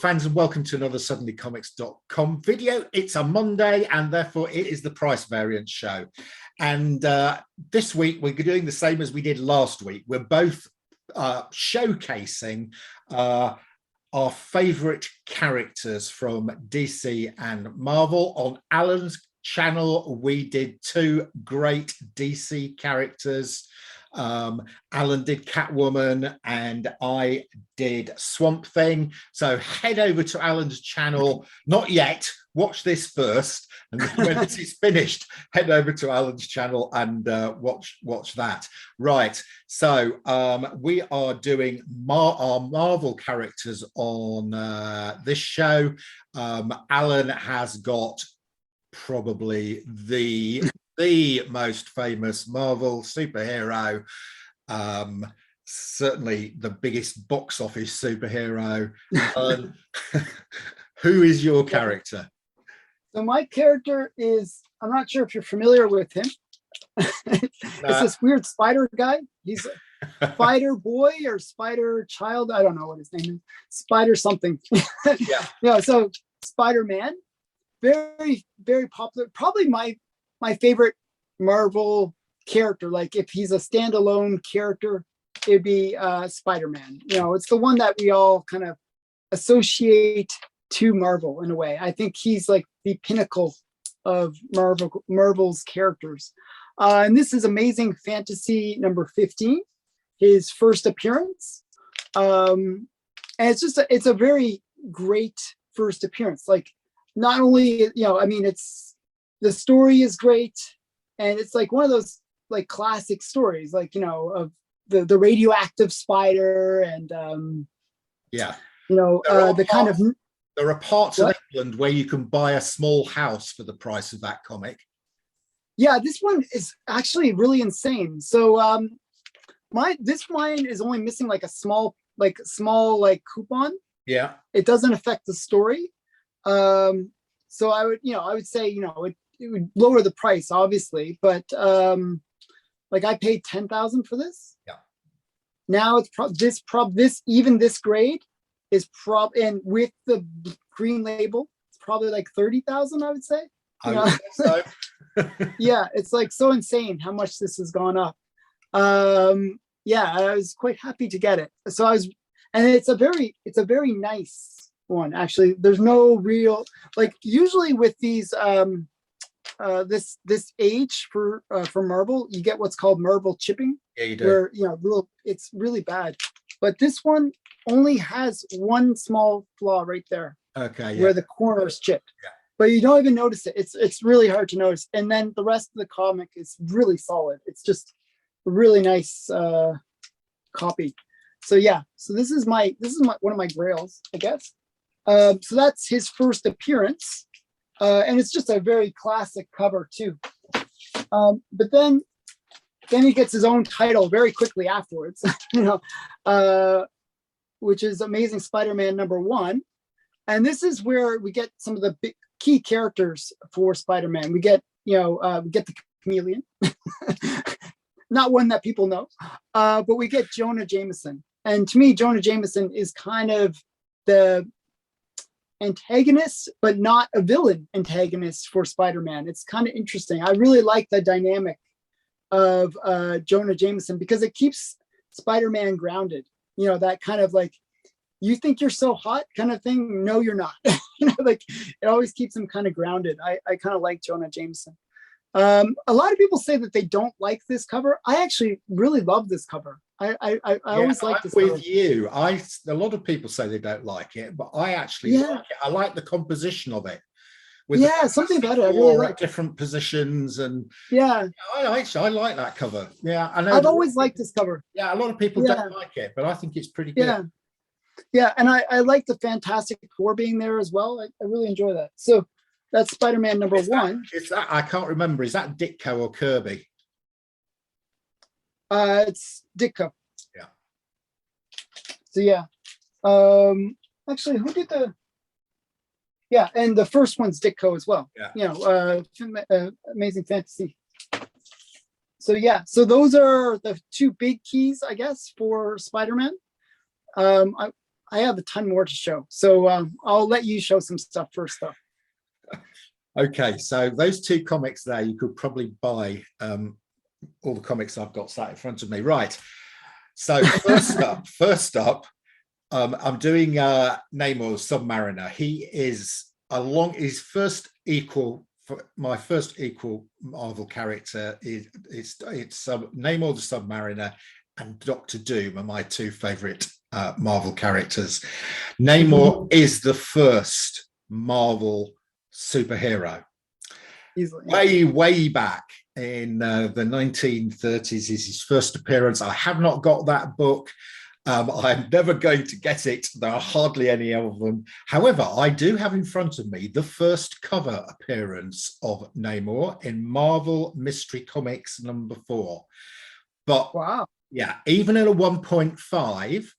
fans, and welcome to another suddenlycomics.com video. It's a Monday, and therefore it is the price variance show. And this week we're doing the same as we did last week. We're both showcasing our favorite characters from DC and Marvel. On Allan's channel, we did two great DC characters. Allan did Catwoman and I did Swamp Thing. So head over to Allan's channel. Not yet. Watch this first, and when this is finished, head over to Allan's channel and watch that. Right. So we are doing our Marvel characters on this show. Allan has got probably the most famous Marvel superhero, certainly the biggest box office superhero. Who is your character? So my character is, I'm not sure if you're familiar with him. It's this weird spider guy. He's a spider boy or spider child. I don't know what his name is. Spider something. Yeah. So Spider-Man, very, very popular. Probably my favorite Marvel character. Like if he's a standalone character, it'd be Spider-Man. You know, it's the one that we all kind of associate to Marvel in a way. I think he's like the pinnacle of Marvel's characters. And this is Amazing Fantasy number 15, his first appearance. And it's a very great first appearance. Like not only, I mean, the story is great, and it's like one of those like classic stories, like, of the radioactive spider and the kind of. There are parts of England where you can buy a small house for the price of that comic. Yeah, this one is actually really insane. So this mine is only missing like a small coupon. Yeah. It doesn't affect the story. So I would say, it would lower the price, obviously, but like I paid 10,000 for this. Yeah. Now it's this grade is and with the green label, it's probably like 30,000, I would say. I would think so. Yeah, it's like so insane how much this has gone up. Yeah, I was quite happy to get it. So and it's a very nice one, actually. There's no real, like usually with these this age for Marvel, you get what's called Marvel chipping. Yeah, you do. Where it's really bad. But this one only has one small flaw right there. Okay. Yeah. Where the corner is chipped. Yeah. But you don't even notice it. It's really hard to notice. And then the rest of the comic is really solid. It's just a really nice copy. So yeah. So this is one of my grails, I guess. So that's his first appearance. And it's just a very classic cover too. But then he gets his own title very quickly afterwards, which is Amazing Spider-Man number 1. And this is where we get some of the big key characters for Spider-Man. We get the Chameleon, not one that people know, but we get Jonah Jameson. And to me, Jonah Jameson is kind of the antagonist, but not a villain antagonist for Spider-Man. It's kind of interesting. I really like the dynamic of Jonah Jameson because it keeps Spider-Man grounded. That kind of like, you think you're so hot kind of thing. No, you're not. Like it always keeps him kind of grounded. I kind of like Jonah Jameson. A lot of people say that they don't like this cover. I actually really love this cover. I always like this cover. With you, a lot of people say they don't like it, but I actually like it. I like the composition of it. With something about it. I really like different positions, and I like that cover. Yeah, I've always liked this cover. Yeah, a lot of people don't like it, but I think it's pretty good. Yeah, and I like the Fantastic Four being there as well. I really enjoy that. So that's Spider-Man number 1. I can't remember. Is that Ditko or Kirby? It's Ditko. Yeah. So yeah. Actually, who did the? Yeah, and the first one's Ditko as well. Yeah. Amazing Fantasy. So yeah, so those are the two big keys, I guess, for Spider-Man. I have a ton more to show. So I'll let you show some stuff first, though. Okay, so those two comics there, you could probably buy all the comics I've got sat in front of me. Right. So first up, I'm doing Namor Submariner. He is his first equal. My first equal Marvel character is Namor the Submariner and Doctor Doom are my two favorite Marvel characters. Namor is the first Marvel superhero. Easily. Way back in the 1930s is his first appearance. I have not got that book. I'm never going to get it. There are hardly any of them. However, I do have in front of me the first cover appearance of Namor in Marvel Mystery Comics #4. But wow, yeah, even at a 1.5,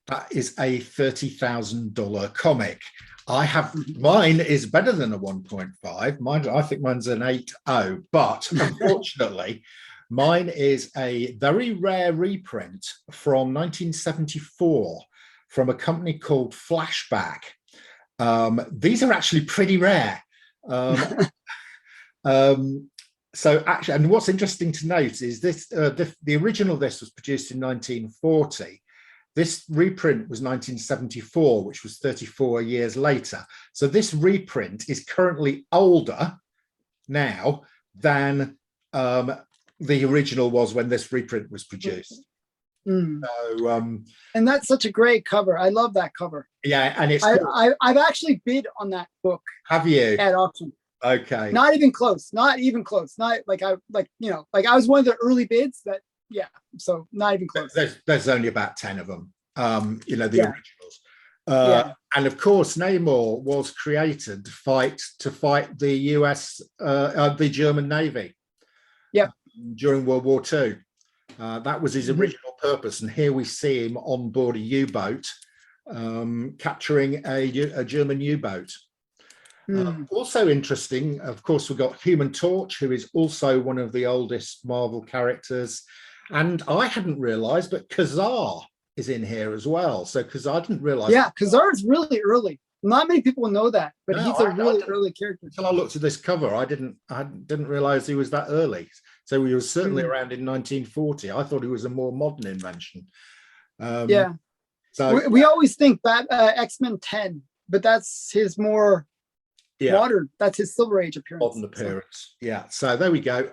that is a $30,000 comic. Mine is better than a 1.5. Mine, I think mine's an 8.0, but unfortunately, mine is a very rare reprint from 1974 from a company called Flashback. These are actually pretty rare. So actually, and what's interesting to note is this: the original of this was produced in 1940. This reprint was 1974, which was 34 years later. So this reprint is currently older now than the original was when this reprint was produced. So, and that's such a great cover. I love that cover. Yeah, and it's I've actually bid on that book. Have you? At auction. Okay. Not even close. Not even close. Not like I was one of the early bids that. Yeah, so not even close. There's only about 10 of them, the originals. And of course, Namor was created to fight the US, the German Navy. During World War II. That was his original purpose. And here we see him on board a U-boat, capturing a German U-boat. Also interesting, of course, we've got Human Torch, who is also one of the oldest Marvel characters. And I hadn't realized, but Kazar is in here as well. So Kazar, I didn't realize. Yeah, Kazar is really early. Not many people know that, but he's a really early character. Until I looked at this cover, I didn't realize he was that early. So he was certainly around in 1940. I thought he was a more modern invention. So we always think that X-Men 10, but that's his more modern. That's his Silver Age appearance. Modern appearance. Yeah. So there we go.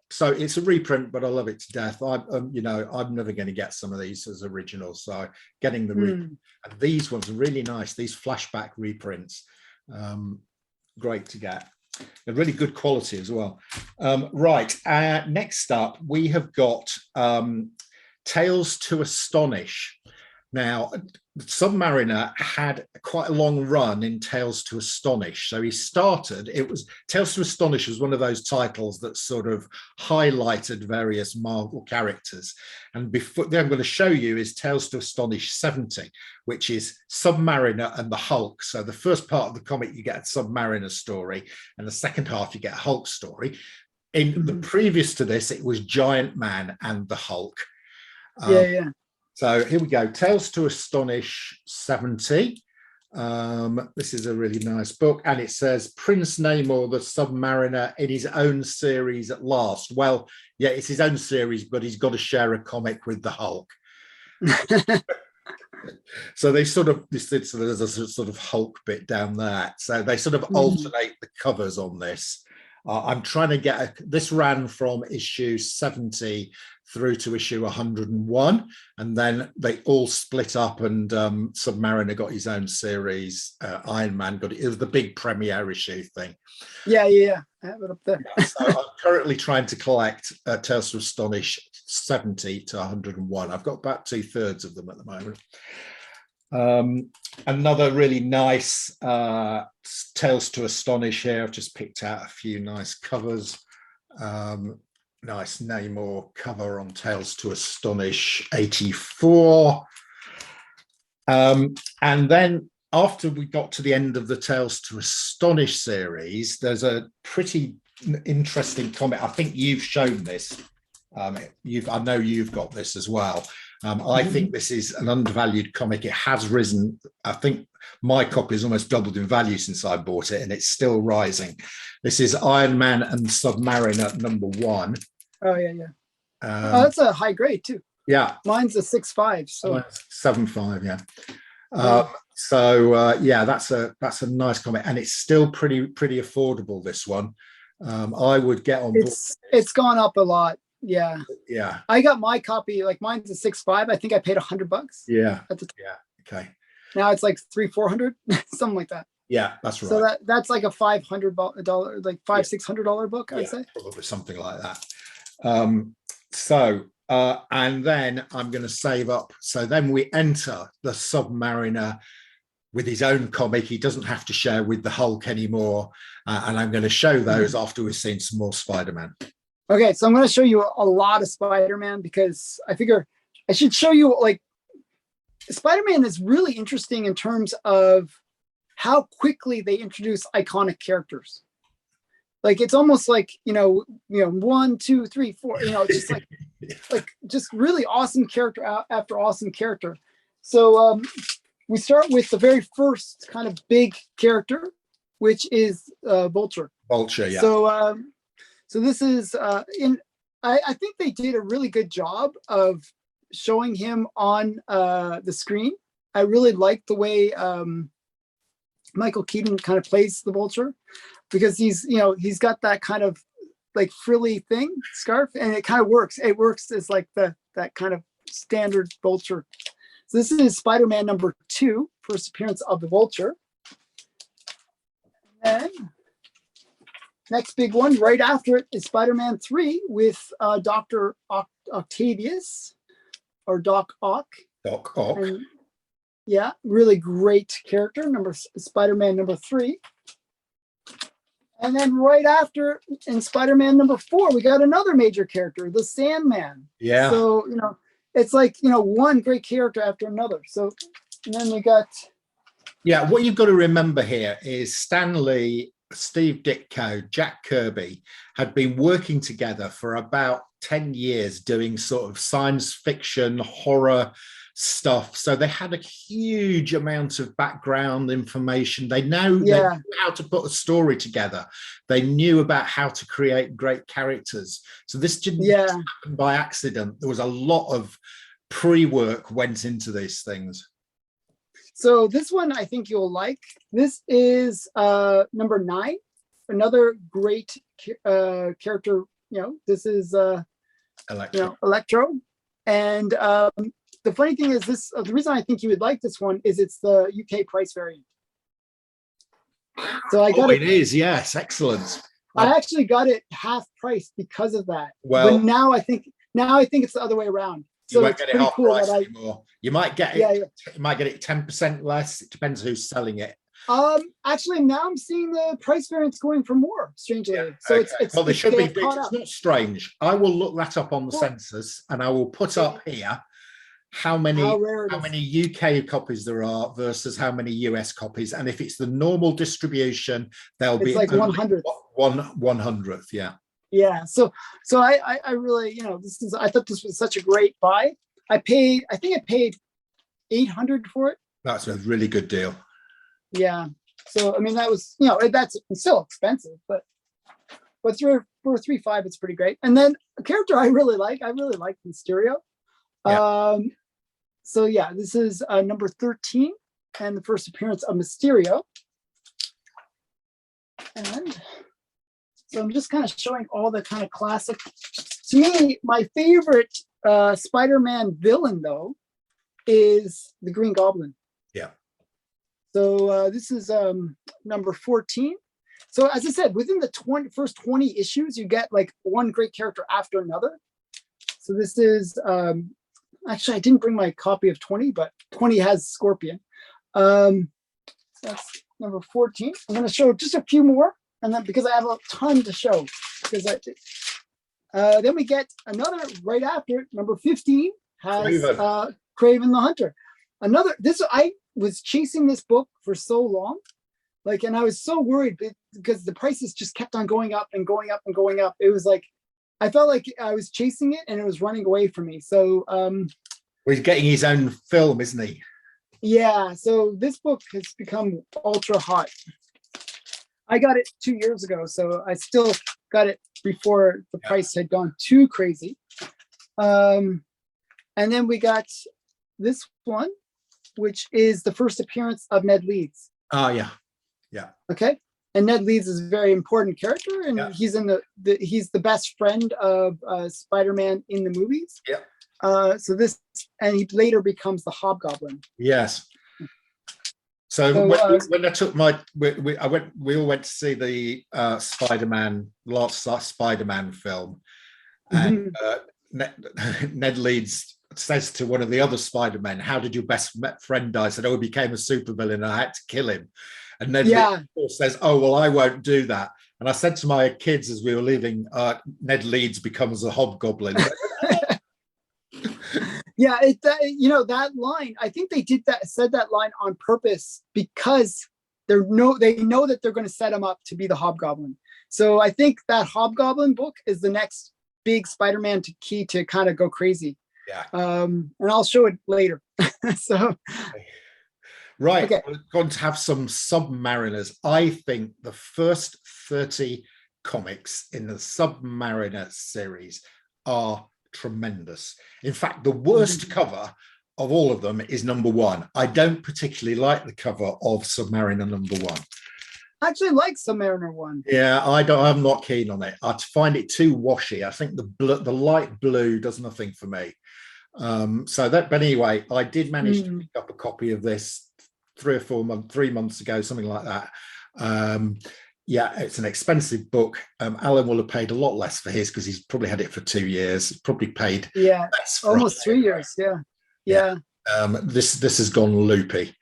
So it's a reprint, but I love it to death. I'm never going to get some of these as originals. So getting the reprint. And these ones are really nice. These Flashback reprints, great to get. They're really good quality as well. Right. Next up, we have got Tales to Astonish. Now, Submariner had quite a long run in Tales to Astonish. So he started, Tales to Astonish was one of those titles that sort of highlighted various Marvel characters. And before I'm going to show you is Tales to Astonish 70, which is Submariner and the Hulk. So the first part of the comic, you get a Submariner story, and the second half, you get a Hulk story. In the previous to this, it was Giant Man and the Hulk. So here we go, Tales to Astonish 70. This is a really nice book, and it says Prince Namor the Submariner in his own series at last. Well, yeah, it's his own series, but he's got to share a comic with the Hulk. So they there's a sort of Hulk bit down there. So they sort of alternate the covers on this. I'm trying to get this ran from issue 70 through to issue 101, and then they all split up, and Submariner got his own series. Iron Man got it. It was the big premiere issue thing. Yeah. I have it up there. So I'm currently trying to collect Tales to Astonish 70 to 101. I've got about 2/3 of them at the moment. Another really nice Tales to Astonish here. I've just picked out a few nice covers. Nice Namor cover on Tales to Astonish 84. And then after we got to the end of the Tales to Astonish series, there's a pretty interesting comic. I think you've shown this. I know you've got this as well. I think this is an undervalued comic. It has risen. I think my copy has almost doubled in value since I bought it, and it's still rising. This is Iron Man and Submariner #1. Oh yeah, yeah. That's a high grade too. Yeah, mine's a 6.5. So 7.5. Yeah. So yeah, that's a nice comic, and it's still pretty affordable. This one, I would get on board. It's gone up a lot. Yeah. Yeah. I got my copy, like mine's a 6.5. I think I paid $100. Yeah. At the yeah. Okay. Now it's like 300-400, something like that. Yeah, that's right. So that's like a $500, like $600 book, I'd say. Probably something like that. And then I'm going to save up. So then we enter the Submariner with his own comic. He doesn't have to share with the Hulk anymore. And I'm going to show those after we've seen some more Spider-Man. Okay, so I'm going to show you a lot of Spider-Man because I figure I should show you, like, Spider-Man is really interesting in terms of how quickly they introduce iconic characters. Like, it's almost like, 1, 2, 3, 4, it's just like just really awesome character after awesome character. So we start with the very first kind of big character, which is Vulture. Vulture, yeah. So this is I think they did a really good job of showing him on the screen. I really like the way Michael Keaton kind of plays the Vulture, because he's got that kind of like frilly thing, scarf, and it kind of works. It works as like that kind of standard Vulture. So this is Spider-Man #2, first appearance of the Vulture. And then next big one right after it is Spider-Man 3 with Dr. Octavius, or Doc Ock. Doc Ock. And, yeah, really great character, Spider-Man #3. And then right after, in Spider-Man #4, we got another major character, the Sandman. Yeah. So, it's like, one great character after another. So, and then we got... Yeah, what you've got to remember here is Stan Lee, Steve Ditko, Jack Kirby had been working together for about 10 years doing sort of science fiction, horror stuff. So they had a huge amount of background information. They knew how to put a story together. They knew about how to create great characters. So this didn't happen by accident. There was a lot of pre-work went into these things. So this one I think you'll like. This is #9, another great character. This is Electro. And the funny thing is, the reason I think you would like this one is it's the UK price variant. So I got it is, yes, excellent. I actually got it half price because of that. Well, but now I think it's the other way around. So you won't get it half price anymore. You might get it. Yeah. You might get it 10% less. It depends who's selling it. Actually, now I'm seeing the price variance going for more. Strangely, so okay. it's well, they should be. It's not strange. I will look that up on the census, and I will put up here how many UK copies there are versus how many US copies, and if it's the normal distribution, there'll be like 100th. 100th. Yeah. Yeah, so I really, I thought this was such a great buy. I think I paid $800 for it. That's a really good deal. Yeah. So I mean, that was, that's still expensive, but for $3.5, it's pretty great. And then a character I really like Mysterio. Yeah. So yeah, this is #13 and the first appearance of Mysterio. And so I'm just kind of showing all the kind of classic. To me, my favorite Spider-Man villain, though, is the Green Goblin. Yeah. So this is #14. So as I said, within the first 20 issues, you get like one great character after another. So this is, actually, I didn't bring my copy of 20, but 20 has Scorpion. So that's #14. I'm going to show just a few more. And then because I have a ton to show, because then we get another right after #15 has Kraven the Hunter. I was chasing this book for so long, and I was so worried because the prices just kept on going up and going up and going up. It was like I felt like I was chasing it and it was running away from me. So Well, he's getting his own film, isn't he? Yeah, so this book has become ultra hot. I got it 2 years ago, so I still got it before the price had gone too crazy. And then we got this one, which is the first appearance of Ned Leeds. Oh, yeah. Okay. And Ned Leeds is a very important character, and he's in he's the best friend of Spider-Man in the movies. Yeah. So this, and he later becomes the Hobgoblin. Yes. So when I took we all went to see the last Spider-Man film, and Ned Leeds says to one of the other Spider-Men, "How did your best friend die?" I said, "Oh, he became a supervillain. I had to kill him." And Ned Leeds says, "Oh, well, I won't do that." And I said to my kids as we were leaving, Ned Leeds becomes a hobgoblin. Yeah, that line, I think they said that line on purpose because they know that they're going to set him up to be the Hobgoblin. So I think that Hobgoblin book is the next big Spider-Man key to kind of go crazy. Yeah. And I'll show it later. So. Right, okay. We're going to have some Submariners. I think the first 30 comics in the Submariner series are tremendous. In fact, the worst cover of all of them is #1. I don't particularly like the cover of Submariner #1. I actually like Submariner 1. Yeah, I'm not keen on it. I find it too washy. I think the light blue does nothing for me. But anyway, I did manage to pick up a copy of this 3 months ago, something like that. Yeah, it's an expensive book. Allan will have paid a lot less for his because he's probably had it for 2 years. He's probably paid less for almost 3 years. Yeah. This has gone loopy.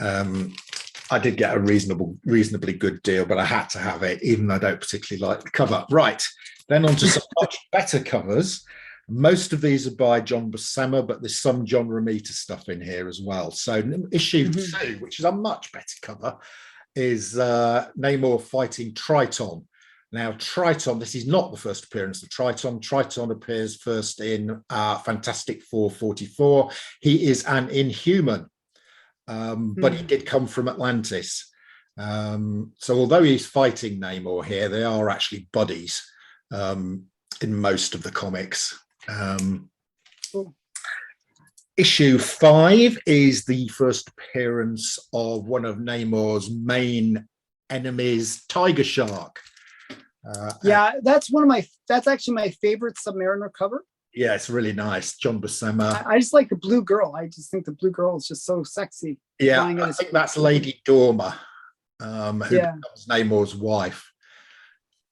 I did get a reasonably good deal, but I had to have it, even though I don't particularly like the cover. Right, then on to some much better covers. Most of these are by John Buscema, but there's some John Romita stuff in here as well. So issue 2, which is a much better cover, is Namor fighting Triton. Now, Triton, this is not the first appearance of Triton. Triton appears first in Fantastic Four 44. He is an Inhuman, but he did come from Atlantis. So although he's fighting Namor here, they are actually buddies in most of the comics. Issue 5 is the first appearance of one of Namor's main enemies, Tiger Shark. That's actually my favorite Submariner cover. Yeah, it's really nice. John Buscema. I just like the blue girl. I just think the blue girl is just so sexy. Yeah, I think that's Lady Dharma, who becomes Namor's wife.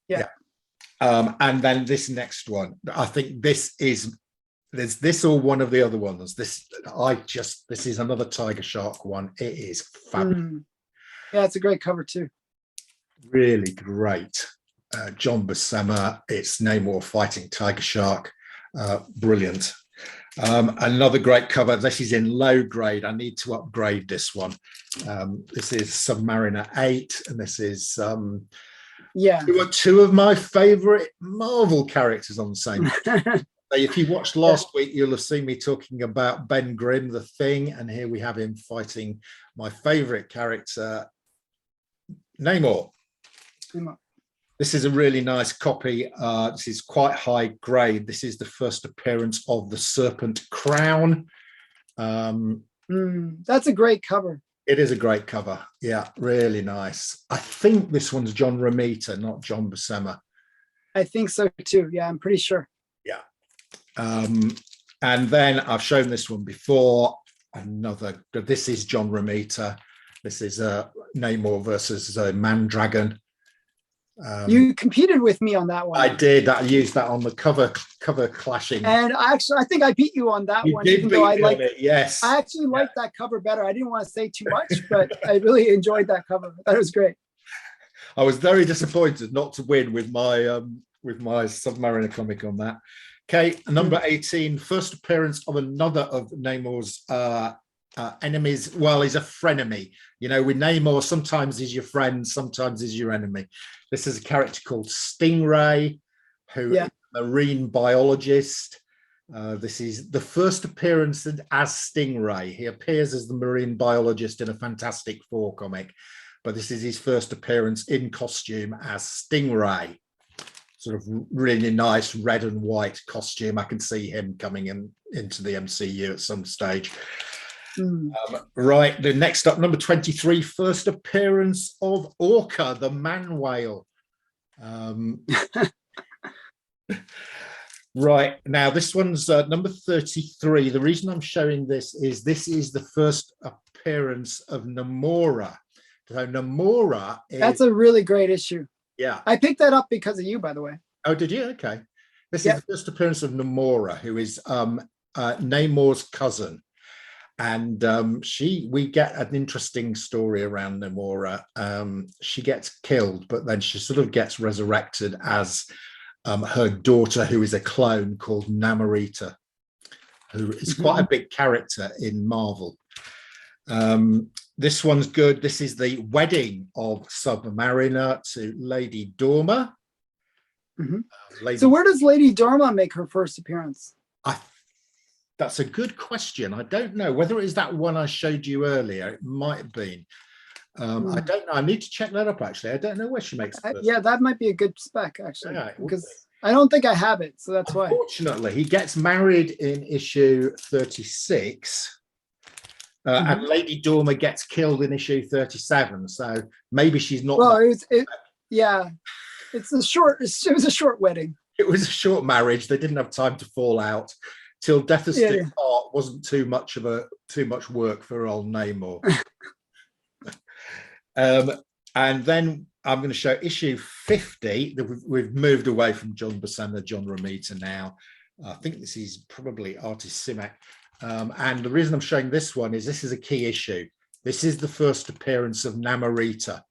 Yeah. And then this next one, I think there's this or one of the other ones. This is another Tiger Shark one. It is fabulous. Yeah, it's a great cover too. Really great. John Buscema. It's Namor fighting Tiger Shark. Brilliant. Another great cover. This is in low grade. I need to upgrade this one. This is Submariner 8, and this is two of my favorite Marvel characters on the same. If you watched last week, you'll have seen me talking about Ben Grimm, the Thing, and here we have him fighting my favorite character, Namor. This is a really nice copy. This is quite high grade. This is the first appearance of the Serpent Crown. That's a great cover. It is a great cover. Yeah, really nice. I think this one's John Romita, not John Buscema. I think so too. Yeah, I'm pretty sure. Yeah. And then I've shown this one before. This is John Romita. This is Namor versus Mandragon. You competed with me on that one. I did. I used that on the cover clashing. And I think I beat you on that one. Even though yes. I actually liked that cover better. I didn't want to say too much, but I really enjoyed that cover. That was great. I was very disappointed not to win with my Submariner comic on that. Okay, number 18, first appearance of another of Namor's enemies. Well, he's a frenemy. You know, with Namor, sometimes he's your friend, sometimes he's your enemy. This is a character called Stingray, who is a marine biologist. This is the first appearance as Stingray. He appears as the marine biologist in a Fantastic Four comic, but this is his first appearance in costume as Stingray. Sort of really nice red and white costume. I can see him coming into the MCU at some stage. Right, the next up, number 23, first appearance of Orca, the man whale. Right, now this one's number 33. The reason I'm showing this is the first appearance of Namor. So Namor is... That's a really great issue. Yeah. I picked that up because of you, by the way. Oh, did you? Okay. This is the first appearance of Namor, who is Namor's cousin. And we get an interesting story around Namor. She gets killed, but then she sort of gets resurrected as her daughter, who is a clone called Namorita, who is quite a big character in Marvel. This one's good. This is the wedding of Submariner to Lady Dharma. So where does Lady Dharma make her first appearance? That's a good question. I don't know whether it is that one I showed you earlier. It might have been. I don't know. I need to check that up, actually. I don't know where she makes it. Yeah, that might be a good spec, actually, because I don't think I have it. So that's why. Unfortunately, he gets married in issue 36. And Lady Dharma gets killed in issue 37, so maybe she's not. Well, it was a short wedding. It was a short marriage. They didn't have time to fall out. Till Death Us Do Part wasn't too much work for old Neymar. And then I'm going to show issue 50. We've moved away from John Buscema, John Romita now. I think this is probably Artist Simek. And the reason I'm showing this one is this is a key issue. This is the first appearance of Namorita.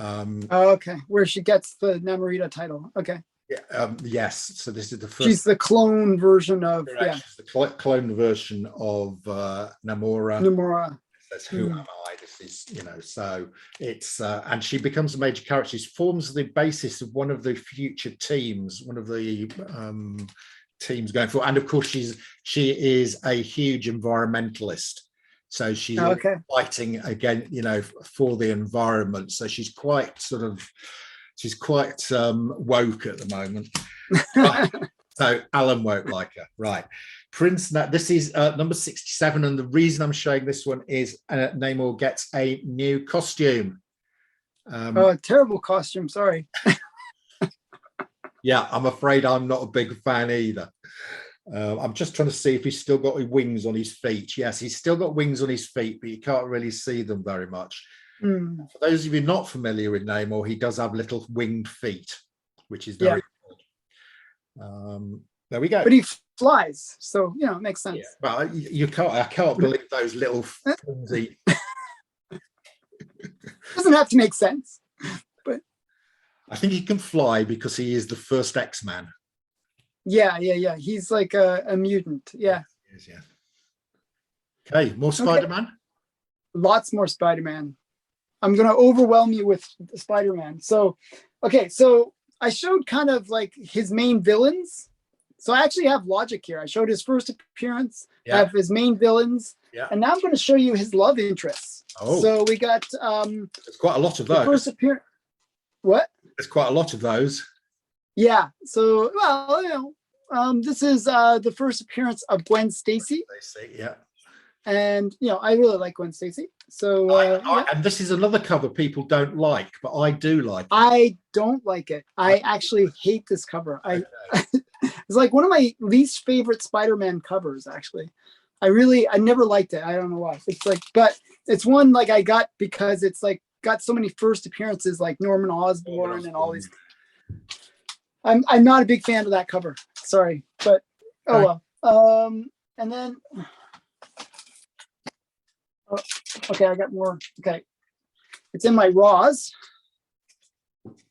Okay, where she gets the Namorita title. Okay. Yeah, yes. So this is the first. She's the clone version of. Correct. She's the clone version of Namora. Says, who am I? This is, so it's and she becomes a major character. She forms the basis of one of the future teams, one of the teams going forward. And of course, she is a huge environmentalist. So she's fighting again, for the environment. So she's quite woke at the moment. Right. So Allan won't like her. Right. This is number 67. And the reason I'm showing this one is Namor gets a new costume. A terrible costume. Sorry. Yeah, I'm afraid I'm not a big fan either. I'm just trying to see if he's still got wings on his feet. Yes, he's still got wings on his feet, but you can't really see them very much. For those of you not familiar with Namor, he does have little winged feet, which is very good. There we go. But he flies, so it makes sense. Yeah, but I can't believe those little flimsy. Doesn't have to make sense, but I think he can fly because he is the first X-Man. Yeah. He's like a mutant. Yeah. He is, yeah. Okay, more Spider-Man. Lots more Spider-Man. I'm going to overwhelm you with Spider-Man. So I showed kind of like his main villains. So I actually have logic here. I showed his first appearance, I have his main villains, and now I'm going to show you his love interests. Oh. So we got there's quite a lot of those. First appearance. What? There's quite a lot of those. Yeah. So this is the first appearance of Gwen Stacy. Yeah. And I really like Gwen Stacy. So and this is another cover people don't like, but I do like it. I don't like it. I actually hate this cover. It's like one of my least favorite Spider-Man covers, actually. I never liked it. I don't know why. It's like, but it's one like I got because it's like got so many first appearances like Norman Osborn and all these. I'm not a big fan of that cover. Sorry, but oh well. And then okay, I got more. Okay, it's in my Raws.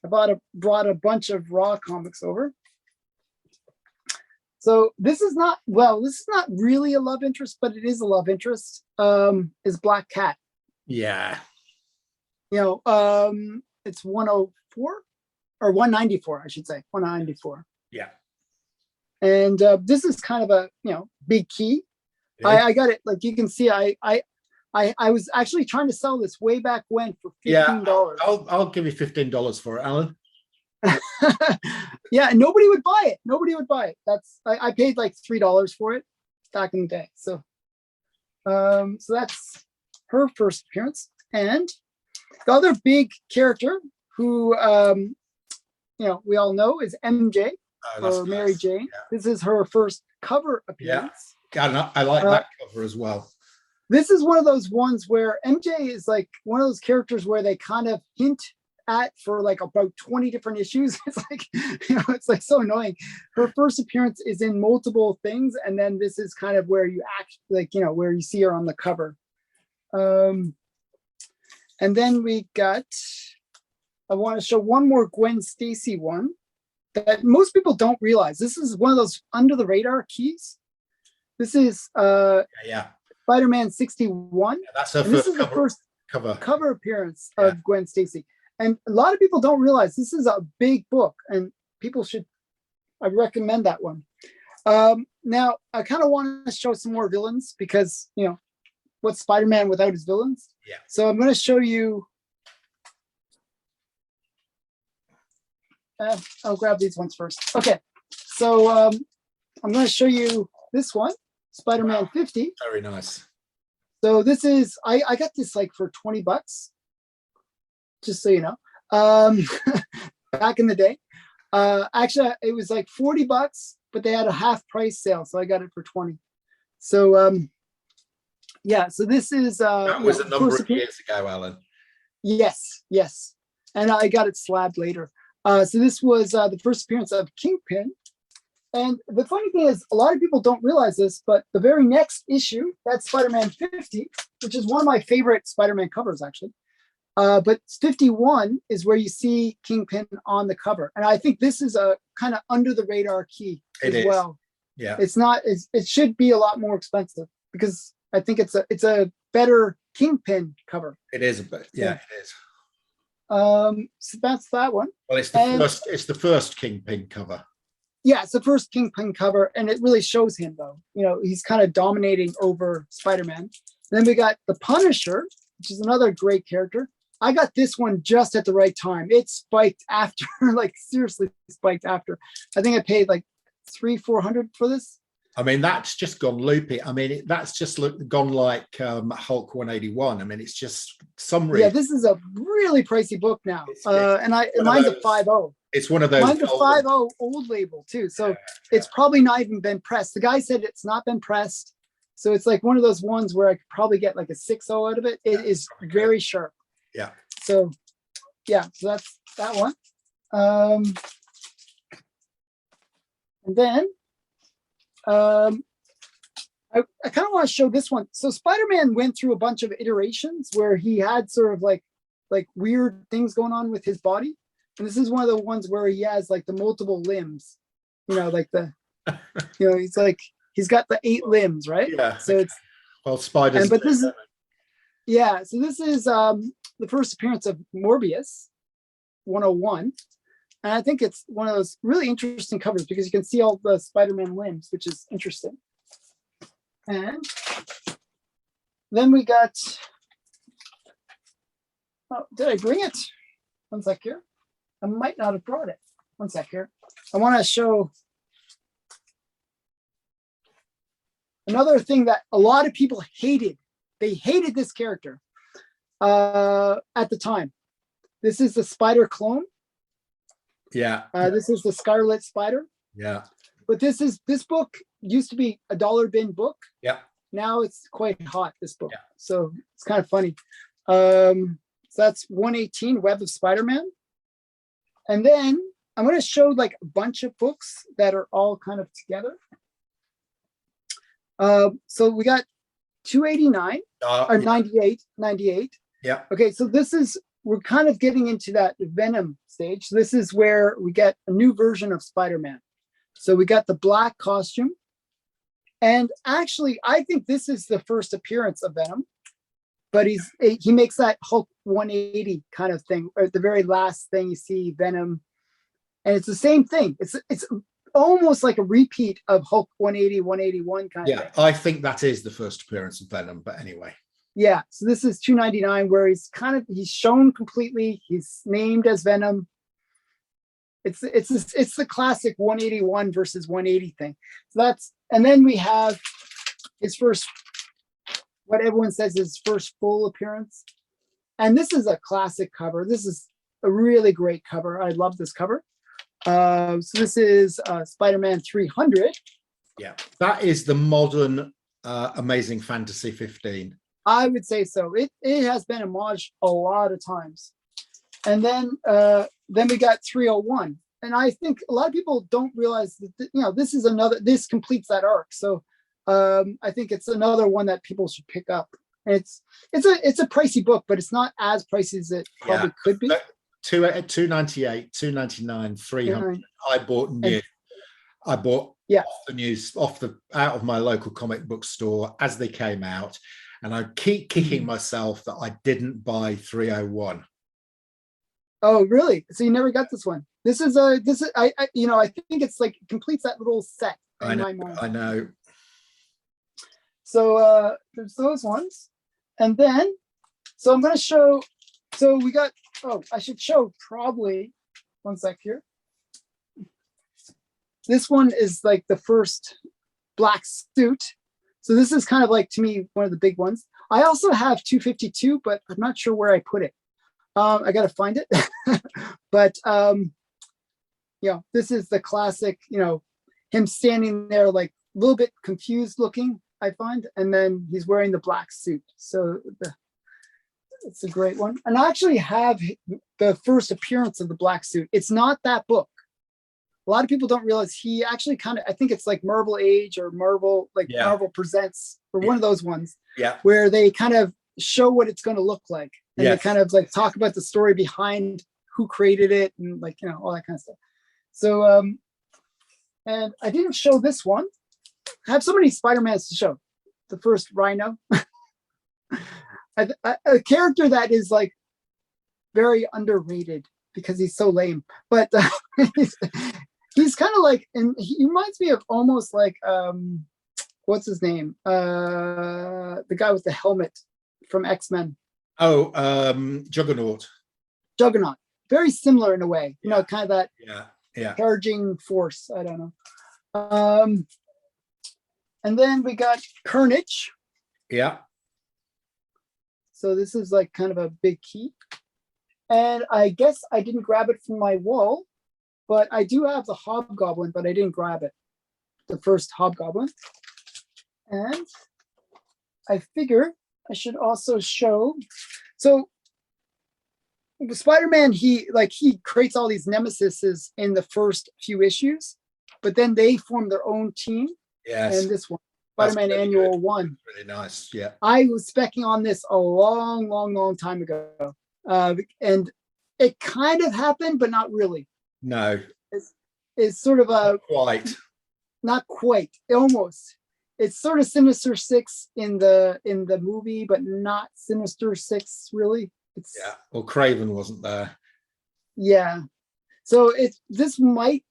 I brought a bunch of Raw comics over. So this is not really a love interest, but it is a love interest. Is Black Cat. Yeah. It's 104 or 194, I should say. 194. Yeah. And this is kind of a big key. Yeah. I got it. Like you can see, I was actually trying to sell this way back when for $15. I'll give you $15 for it, Alan. Yeah, and nobody would buy it. Nobody would buy it. I paid like $3 for it back in the day. So so that's her first appearance. And the other big character who we all know is MJ or Mary Jane. Yeah. This is her first cover appearance. Yeah, I like that cover as well. This is one of those ones where MJ is like one of those characters where they kind of hint at for like about 20 different issues. It's like, it's like so annoying. Her first appearance is in multiple things, and then this is kind of where you act like, where you see her on the cover. And then we got, I want to show one more Gwen Stacy one that most people don't realize. This is one of those under the radar keys. This is Spider-Man 61. Yeah, that's her this is the first cover appearance of Gwen Stacy. And a lot of people don't realize this is a big book, and I recommend that one. Now, I kind of want to show some more villains because, what's Spider-Man without his villains? Yeah. So I'm going to show you. I'll grab these ones first. Okay. So I'm going to show you this one, Spider-Man 50. Very nice. So this is, I got this like for $20, just so you know, back in the day. Actually, it was like $40, but they had a half price sale, so I got it for 20. So so this is that was a number of years ago, Alan. Yes, and I got it slabbed later. So this was the first appearance of Kingpin. And the funny thing is, a lot of people don't realize this, but the very next issue, that's Spider-Man 50, which is one of my favorite Spider-Man covers, actually. But 51 is where you see Kingpin on the cover. And I think this is a kind of under the radar key as well. Yeah. It should be a lot more expensive because I think it's a better Kingpin cover. It is, it is. So that's that one. Well, it's the first Kingpin cover. Yeah, it's the first Kingpin cover, and it really shows him though. He's kind of dominating over Spider-Man. Then we got the Punisher, which is another great character. I got this one just at the right time. It spiked after, like seriously spiked after. I think I paid like $300-400 for this. I mean, that's just gone loopy. I mean, that's just gone like Hulk 181. I mean, it's just some reason. Yeah, this is a really pricey book now. Mine's a 5.0. It's one of those. Mine's a 5.0 old label too. So it's probably not even been pressed. The guy said it's not been pressed. So it's like one of those ones where I could probably get like a 6.0 out of it. It is very sharp. Yeah. So that's that one. And then I kind of want to show this one. So Spider-Man went through a bunch of iterations where he had sort of like weird things going on with his body. And this is one of the ones where he has like the multiple limbs, like the, he's like, he's got the 8 limbs, right? Yeah. So it's, spiders. But this is, so this is the first appearance of Morbius 101. And I think it's one of those really interesting covers because you can see all the Spider-Man limbs, which is interesting. And then we got, did I bring it? One sec here. I might not have brought it. One sec here. I want to show another thing that a lot of people hated. They hated this character at the time. This is the Spider clone. Yeah. This is the Scarlet Spider. Yeah. But this book used to be a dollar bin book. Yeah. Now it's quite hot, this book. Yeah. So it's kind of funny. So that's 118, Web of Spider-Man. And then I'm going to show like a bunch of books that are all kind of together. So we got 289 or 98. Yeah. Okay, so we're kind of getting into that Venom stage. So this is where we get a new version of Spider-Man. So we got the black costume. And actually, I think this is the first appearance of Venom. But he makes that Hulk 180 kind of thing, or at the very last thing you see Venom. And it's the same thing. It's almost like a repeat of Hulk 180, 181 kind of Yeah, thing. I think that is the first appearance of Venom, but anyway. Yeah, so this is 299 where he's shown completely. He's named as Venom. It's the classic 181 versus 180 thing. So and then we have his first, what everyone says is his first full appearance. And this is a classic cover. This is a really great cover. I love this cover. So this is Spider-Man 300. Yeah, that is the modern Amazing Fantasy 15. I would say so. It has been homaged a lot of times. And then we got 301. And I think a lot of people don't realize that, this completes that arc. So I think it's another one that people should pick up. And it's a pricey book, but it's not as pricey as it probably could be. 298, 299, 300. I bought new. I bought out of my local comic book store as they came out, and I keep kicking myself that I didn't buy 301. Oh, really? So you never got this one? I think it's like it completes that little set in my mind. I know. So there's those ones, and then so I'm going to show. So we got. Oh, I should show probably. One sec here. This one is like the first black suit. So this is kind of like, to me, one of the big ones. I also have 252, but I'm not sure where I put it. I got to find it. But, this is the classic, him standing there like a little bit confused looking, I find. And then he's wearing the black suit. So it's a great one. And I actually have the first appearance of the black suit. It's not that book. A lot of people don't realize he actually I think it's like Marvel Age or Marvel Presents, or one of those ones where they kind of show what it's going to look like. And they kind of like talk about the story behind who created it and all that kind of stuff. So, and I didn't show this one. I have so many Spider-Mans to show. The first Rhino. A character that is like very underrated because he's so lame, but he's kind of like, and he reminds me of almost like what's his name, the guy with the helmet from X-Men. Juggernaut. Very similar in a way, kind of that charging force. I don't know. And then we got Carnage. So this is like kind of a big key. And I guess I didn't grab it from my wall, but I do have the Hobgoblin, but I didn't grab it. The first Hobgoblin. And I figure I should also show. So Spider-Man, he creates all these nemesises in the first few issues, but then they form their own team. Yes. And this one. Spider-Man really Annual good. 1. Really nice, yeah. I was specking on this a long, long, long time ago. And it kind of happened, but not really. No. It's sort of a... Not quite. Almost. It's sort of Sinister Six in the movie, but not Sinister Six, really. Well, Craven wasn't there. Yeah. So this might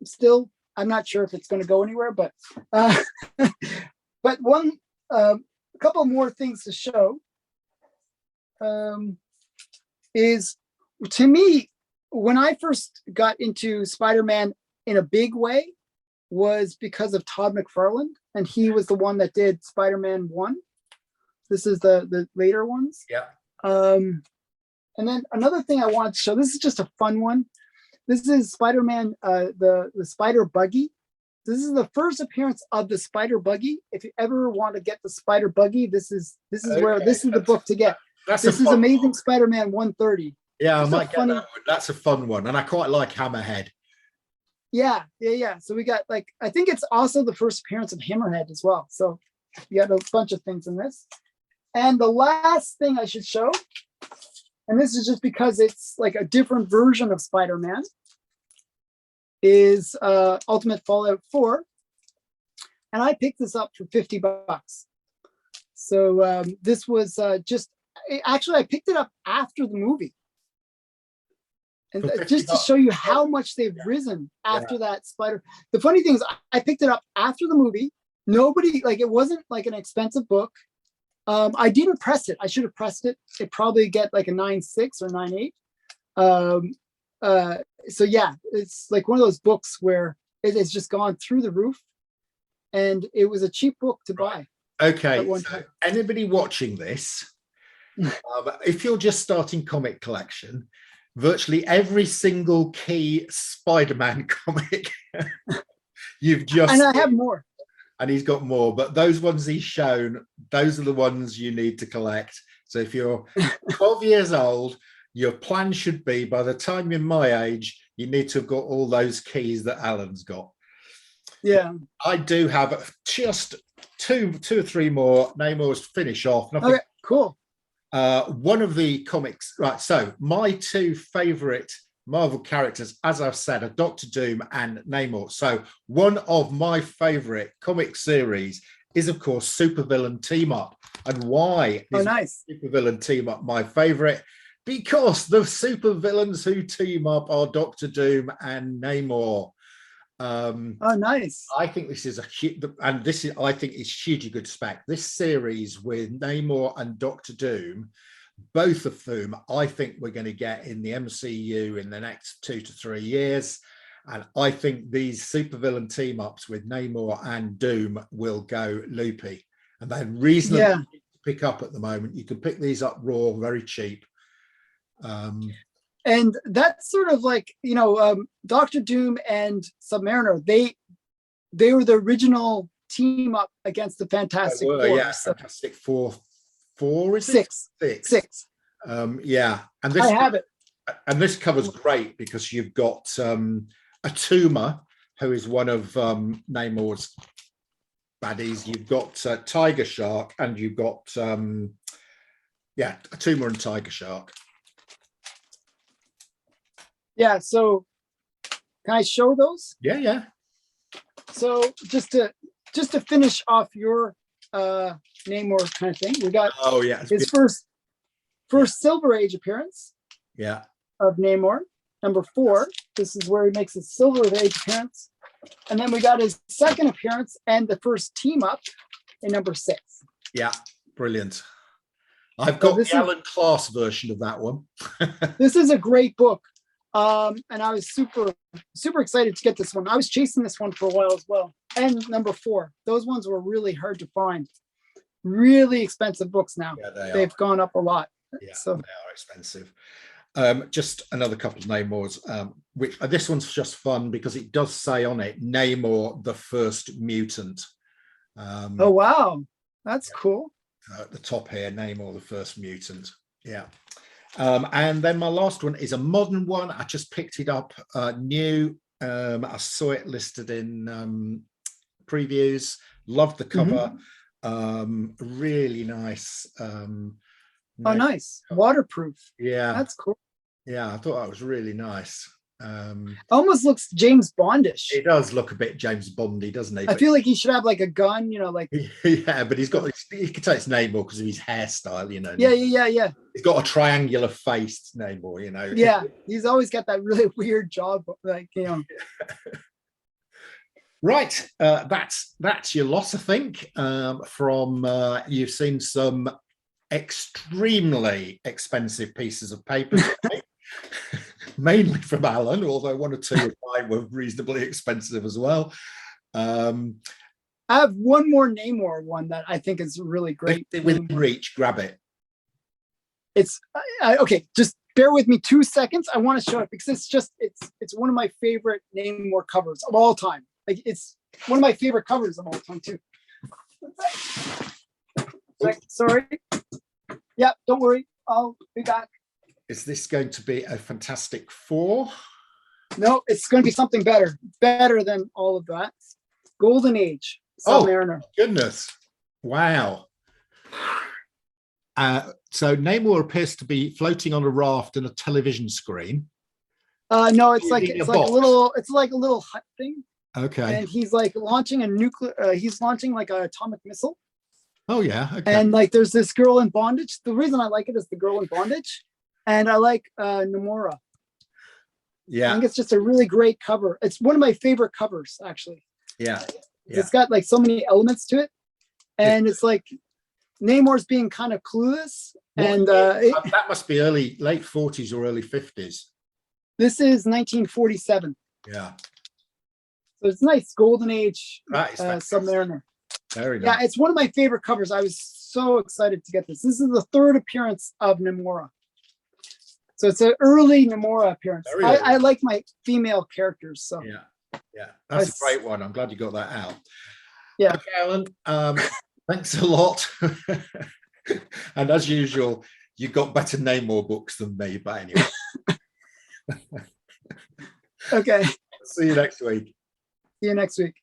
still... I'm not sure if it's going to go anywhere, but but a couple more things to show is, to me, when I first got into Spider-Man in a big way was because of Todd McFarlane, and he was the one that did Spider-Man 1. This is the later ones. Yeah. And then another thing I wanted to show, this is just a fun one. This is Spider-Man, the Spider Buggy. This is the first appearance of the Spider Buggy. If you ever want to get the Spider Buggy, this is the book to get. This is Amazing one. Spider-Man 130. Yeah, I might get that one. That's a fun one, and I quite like Hammerhead. Yeah. So we got I think it's also the first appearance of Hammerhead as well. So you got a bunch of things in this. And the last thing I should show, and this is just because it's like a different version of Spider-Man, is Ultimate Fallout 4. And I picked this up for $50. So this was actually, I picked it up after the movie. And For 50 just to bucks. show you how much they've risen after that Spider. The funny thing is, I picked it up after the movie. Nobody, like, it wasn't like an expensive book. I didn't press it. I should have pressed it. It probably get like a 9.6 or 9.8. So yeah, it's like one of those books where it's just gone through the roof, and it was a cheap book to buy. Okay, so anybody watching this, if you're just starting comic collection, virtually every single key Spider-Man comic you've just and I have more. And he's got more, but those ones he's shown, those are the ones you need to collect. So if you're 12 years old, your plan should be, by the time you're my age, you need to have got all those keys that Alan's got. Yeah. I do have just two or three more Namors to finish off. Okay, cool. One of the comics, right, so my two favorite Marvel characters, as I've said, are Doctor Doom and Namor. So one of my favorite comic series is, of course, Supervillain Team Up. And why is Supervillain Team Up my favorite? Because the supervillains who team up are Doctor Doom and Namor. Nice. I think this is I think it's hugely good spec. This series with Namor and Doctor Doom, both of whom I think we're going to get in the MCU in the next 2 to 3 years. And I think these supervillain team ups with Namor and Doom will go loopy. And they're reasonably to pick up at the moment. You can pick these up raw, very cheap. And that's sort of like, Doctor Doom and Submariner, they were the original team up against the Fantastic Four. Yeah, Fantastic Four. Is it? Six. Yeah, and I have it. And this cover's great because you've got a tumor who is one of Namor's baddies. You've got Tiger Shark, and you've got a tumor and Tiger Shark. Yeah. So, can I show those? Yeah. So just to finish off your Namor kind of thing, we got his first Silver Age appearance. Yeah. Of Namor, number 4. This is where he makes his Silver Age appearance, and then we got his second appearance and the first team up in number 6. Yeah, brilliant. I've got the Allan Class version of that one. This is a great book. And I was super excited to get this one. I was chasing this one for a while as well. And number 4, those ones were really hard to find. Really expensive books now. Yeah, they've gone up a lot. Yeah, so they are expensive. Just another couple of Namors, which this one's just fun because it does say on it, Namor the First Mutant. Oh, wow. That's cool. At the top here, Namor the First Mutant. Yeah. And then my last one is a modern one. I just picked it up new. I saw it listed in previews. Loved the cover. Really nice. Nice. Waterproof. Yeah. That's cool. Yeah, I thought that was really nice. Almost looks James Bondish. It does look a bit James Bondy, doesn't he? I feel like he should have like a gun, like. Yeah, but he could take his Namor because of his hairstyle, Yeah. He's got a triangular faced Namor, Yeah, he's always got that really weird jaw, Right, that's your loss, I think. From you've seen some extremely expensive pieces of paper. Mainly from Allan, although 1 or 2 of mine were reasonably expensive as well. I have one more Namor one that I think is really great. Within reach, grab it. It's okay. Just bear with me 2 seconds. I want to show it because it's one of my favorite Namor covers of all time. Like it's one of my favorite covers of all time too. Sorry. Yeah, don't worry. I'll be back. Is this going to be a Fantastic Four? No, it's going to be something better than all of that. Golden Age, Submariner. Oh, goodness. Wow. So Namor appears to be floating on a raft in a television screen. No, it's like a little hut thing. Okay. And he's like launching he's launching like an atomic missile. Oh yeah. Okay. And like there's this girl in bondage. The reason I like it is the girl in bondage. And I like Namora. Yeah. I think it's just a really great cover. It's one of my favorite covers, actually. Yeah. It's got like so many elements to it. And it's like Namor's being kind of clueless. And that must be late 40s or early 50s. This is 1947. Yeah. So it's nice, golden age Submariner. Very nice. Yeah, it's one of my favorite covers. I was so excited to get this. This is the third appearance of Namora. So it's an early Namora appearance. I like my female characters. So yeah, that's a great one. I'm glad you got that out. Yeah. Okay, Allan, thanks a lot. And as usual, you got better Namor books than me, but anyway. Okay. See you next week. See you next week.